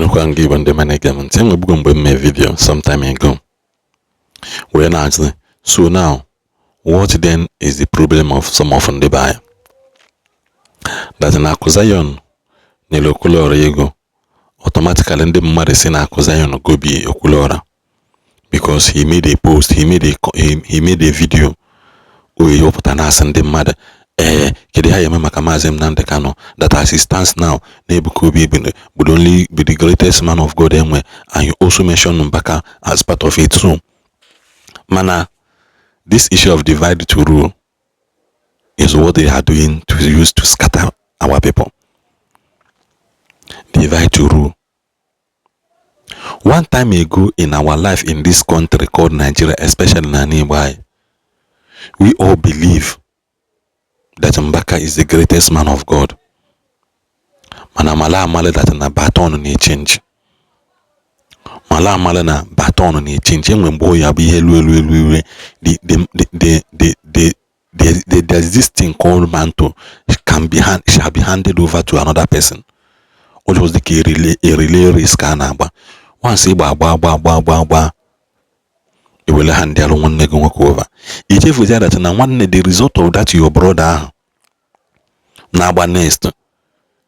Kwenu give on the management. Tell me book my video some time ago. When actually, so now, what then is the problem of some of the buyer? That an accusation, Nilo Okwuluora ego, automatically the mother saying accusation go be Okwuluora because he made a post, he made a video where he opened an and the mother. That as he stands now, Ebuka Obi would only be the greatest man of God anyway, and you also mentioned Mbaka as part of it. So, mana, this issue of divide to rule is what they are doing to use to scatter our people. Divide to rule. One time ago in our life in this country called Nigeria, especially Ndigbo, we all believe that Mbaka is the greatest man of God. Mana mala that na baton ni change. Mala na baton ni change. When boy ya be there's this thing called mantle shall be handed over to another person. What was the key relay risk anaba? Once ba you will hand their one leg over. If you say that one the result of that your brother now next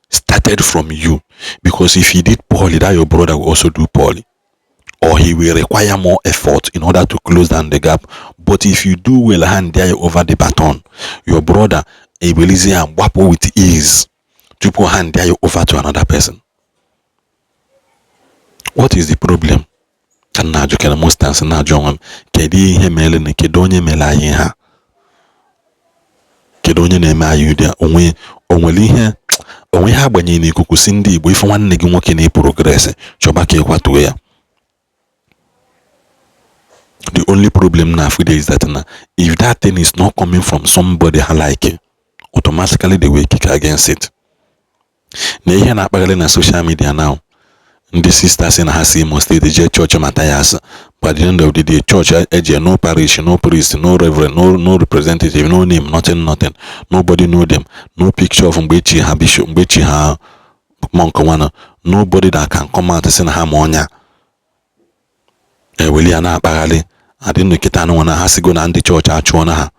started from you, because if he did poorly, that your brother will also do poorly, or he will require more effort in order to close down the gap. But if you do well, hand there over the baton, your brother will easy and wapple with ease to put hand there over to another person. What is the problem? Can na jo kana most times na jo kedi ihe mele ne kedonye mele ayi ha kedonye na eme ayi dia onwele ihe ha gbanye n'ikuku si ndị Igbo ife nwanne gị nwoke na progress choba ka ịkwatuo ya. The only problem now is that if that thing is not coming from somebody like you, automatically they will kick against it. Na ihe na akpagale na social media now. The sisters in Hasimo State, the church Matthias, but at the end of the day, church, no parish, no priest, no reverend, no representative, no name, nothing. Nobody know them. No picture of Mbechi ha bishop, Mbechi ha monk one. Nobody that can come out and say ha monya. Williana Bagale, I didn't know Kitano wana hasigo na the church achuana ha.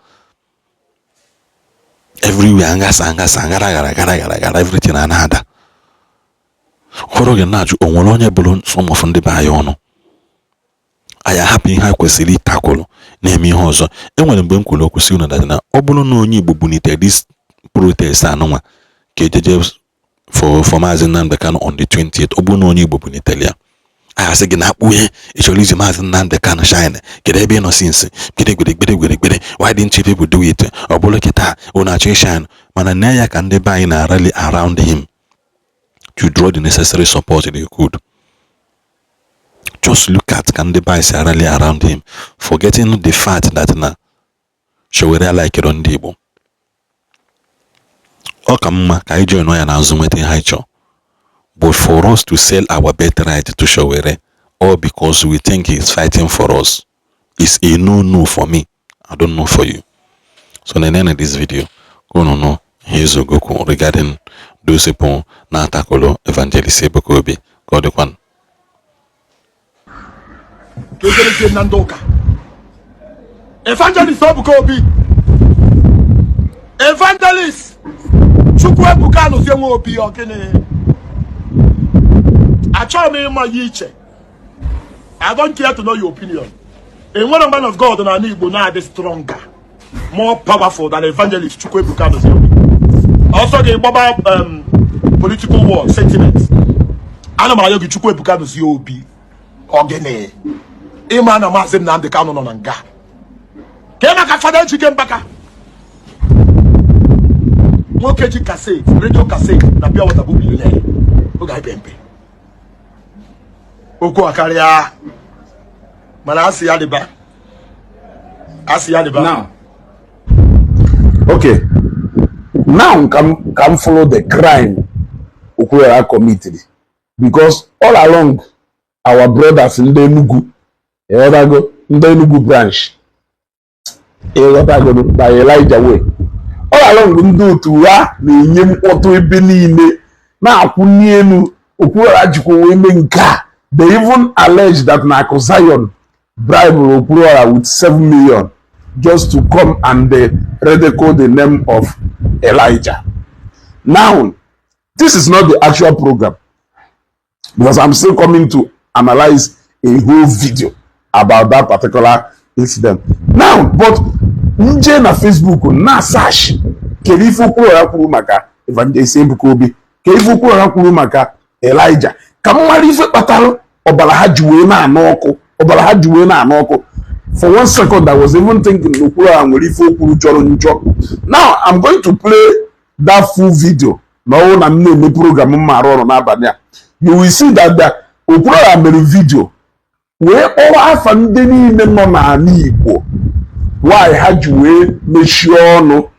Everywhere sanga, everything another. Horoge naju onwolonye bulu some of ndị ba ya ọnụ. Aya happy ha kwesịrị itakolo na-eme ihe ọzọ. Enwere mgbe m kwuru okwu si unu na ọ bụrụ na onye Igbo bunite this protest anụnwa ka ejeje for Maazị Nnamdi Kanu on the 20th, ọ bụrụ na onye Igbo bunitele ya. Aya sị gị na akpụghe ịchọrọ iji Maazị Nnamdi Kanu shine. Kedu ebe ị nọ since? Gbede. Why didn't you people do it? Ọ bụrụ kịta ọ na-achọ shine mana na ya ka ndị ba anyị na rally around him to draw the necessary support they could. Just look at can the buy rally around him, forgetting the fact that na showere like it on Ndigbo. Okamma ka join ya na azumete haicho. But for us to sell our birthright to Showere, all because we think he's fighting for us, is a no for me. I don't know for you. So in the end of this video, go no here's Goku regarding those people na atakolo evangelist Ebuka Obi. God one. Evangelist Ebuka Obi. Evangelist Chukwu Ebuka no fienwe Obi ogene. Achọ me ma yiche. I don't care to know your opinion. And one man of God na Igbo na be stronger, more powerful than evangelist Chukwu Ebuka no fienwe. Also the Baba political war sentiments. Ana mara yogi Chukwu Ebuka no si Obi ogene. Ima na Maazị Nnamdi Kanu no nga. Kema ka fada chicken baka. Nwoke ji cassette, radio cassette na pure water bubi le. Oga pempe. Oko akaria. Mana asi ya deba. Now. Okay. Now come follow the crime Okwuluora committed, because all along our brothers in the Enugu branch, by Elijah way, all along we do to the Yem Oto Benine, now Kunienu, Okwuluora jikwa women car. They even allege that Nako Zion bribed Okwuluora with 7 million just to come and ridicule the name of Elijah. Now, this is not the actual program because I'm still coming to analyze a whole video about that particular incident. Now, but nje na Facebook na search kelifu Okwuluora kwuru maka Evangelist Ebuka Obi, kelifu Okwuluora kwuru maka Elijah. Ka mmari ife kpatara ọbara ha ji wee na-anọ ọkụ, ọbara ha ji wee na-anọ ọkụ. For 1 second, I was even thinking Okwuluora nwere ife okwuru jọrọ njọ. Now, I'm going to play that full video. No, na nne program mmarụ ọrụ n'abalị a. You will see that Okwuluora mere video wee kpọrọ afa ndị niile nọ n'ala Igbo why ha ji wee mechie ọnụ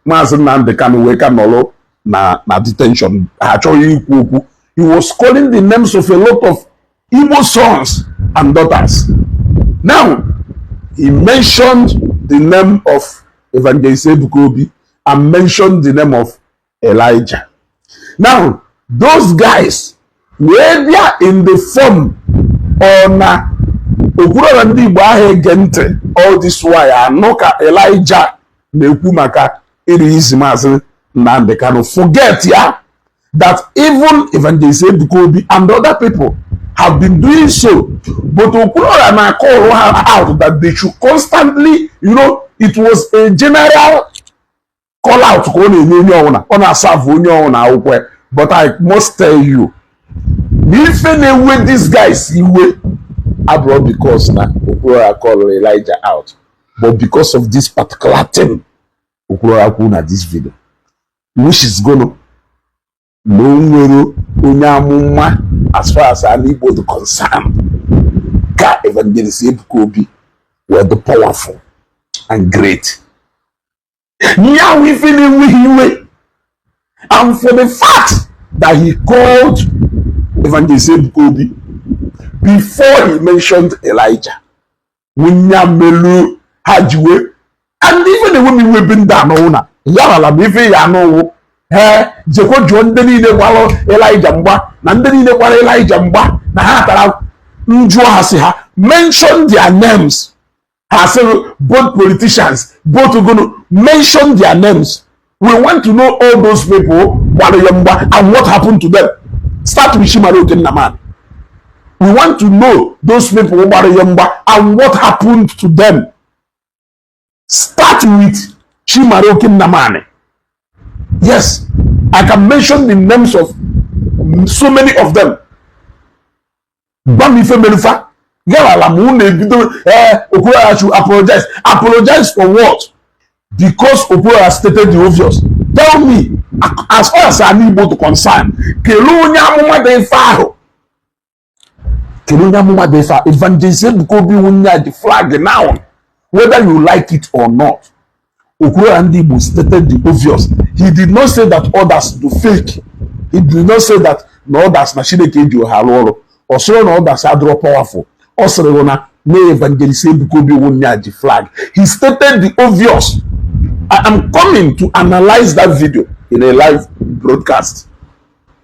Maazị Nnamdi Kanu wee ka nọrọ na detention. Ha achọghị ikwu okwu. He was calling the names of a lot of Igbo sons and daughters. Now, he mentioned the name of Evangelist Ebuka Obi and mentioned the name of Elijah. Now, those guys, where they are in the form on Okwuluora Ndigbo ahegente all this while, anoka Elijah na-ekwu maka iri isi Maazị Nnamdi Kanu. Forget that even Evangelist Ebuka Obi and other people have been doing so, but Okwuluora na call her out that they should constantly, it was a general call out on a serve. But I must tell you, if anyway these guys abroad because na Okwuluora call Elijah out, but because of this particular thing, Okwuluora put na this video, which is gonna no unyamuma as far as I'm able to concern. God Evangelist Ebuka Obi were the powerful and great. Now we feeling with and for the fact that he called Evangelist Ebuka Obi before he mentioned Elijah, Unyamelu Hajwe, and even the women we've been down owner. Yala Bifi Yano. Jeko John Denide Wallo Elijah Mba, Nandenide Wallo Elijah Mba, Nahata Njua Hasiha, mention their names. Has both politicians, both are going to mention their names. We want to know all those people, and what happened to them. Start with Chimaroke Naman. We want to know those people, and what happened to them. Start with Chimaroke Namane. Yes, I can mention the names of so many of them. Bamife Melufa, Okwuluora should apologize. Apologize for what? Because Okwuluora stated the obvious. Tell me, as far as I'm able to concern, Evangelist Ebuka Obi wunya the flag now, whether you like it or not. Okwuluora Ndigbo stated the obvious. He did not say that others do fake. He did not say that no others na Chineke ji ohaloro. Or so no others are draw powerful. Or so na Evangelist Ebuka Obi wunya the flag. He stated the obvious. I am coming to analyze that video in a live broadcast.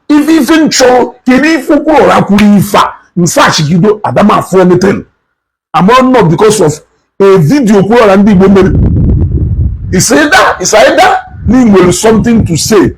If even show Kirifu Okwuluora Kurifa Nsachi Gido Adama for anything. I'm not because of a video Okwuluora Ndigbo made. It's either Ning something to say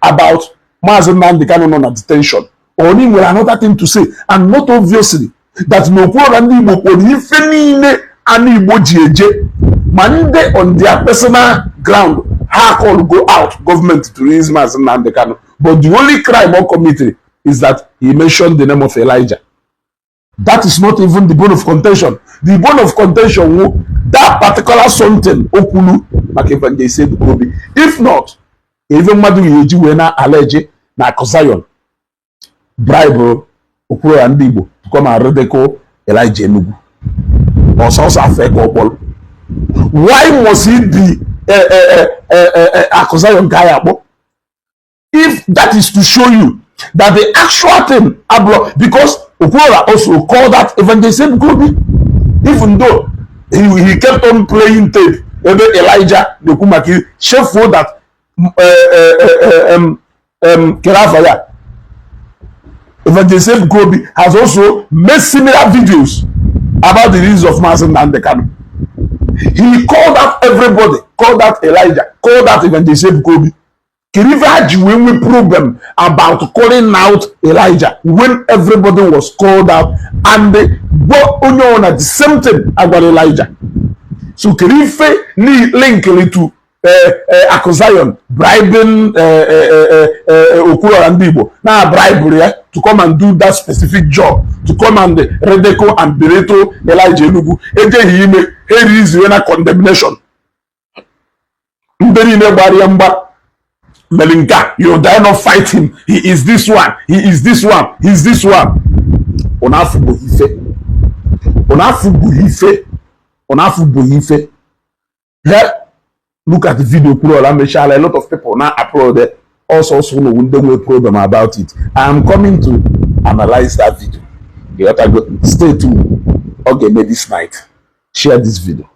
about Maazị Nnamdi Kanu on detention, or Ning will another thing to say, and not obviously that no Okwuluora Ndigbo or even any Igbo jeje Monday on their personal ground, how call go out government to release Maazị Nnamdi Kanu. But the only crime or committee is that he mentioned the name of Elijah. That is not even the bone of contention. The bone of contention, that particular something, Okulu, like Evangelist Ebuka Obi. If not, even Madu Yeji wena allege na Zion bribe Okwuluora Ndigbo to come and ridicule Elijah Enugu. Why must he be a Zion guy? If that is to show you that the actual thing, because Okwuluora also called that Evangelist Ebuka Obi, even though he kept on playing tape. Elijah Nekumaki chef for that Kerafaya Evangelist Ebuka Obi has also made similar videos about the release of Mazi Nnamdi Kanu. He called out everybody, called out Elijah, called out Evangelist Ebuka Obi. When we problem about calling out Elijah when everybody was called out and they both on at the same time about Elijah. So Kirife need link to Zion bribing Okwuluora and Ndigbo. Now bribery to come and do that specific job, to come and redeco and bereto Elijah Enugu. Eje hime here is when a condemnation. Mberi ne bariamba. Melinka, you dare not fight him. He is this one. He is this one. He is this one. Onafu bohife. Onafu bohife. Onafu bohife. Yeah. Look at the video. A lot of people now upload it. Also, no problem about it. I am coming to analyze that video. Stay tuned. Okay, maybe this night. Share this video.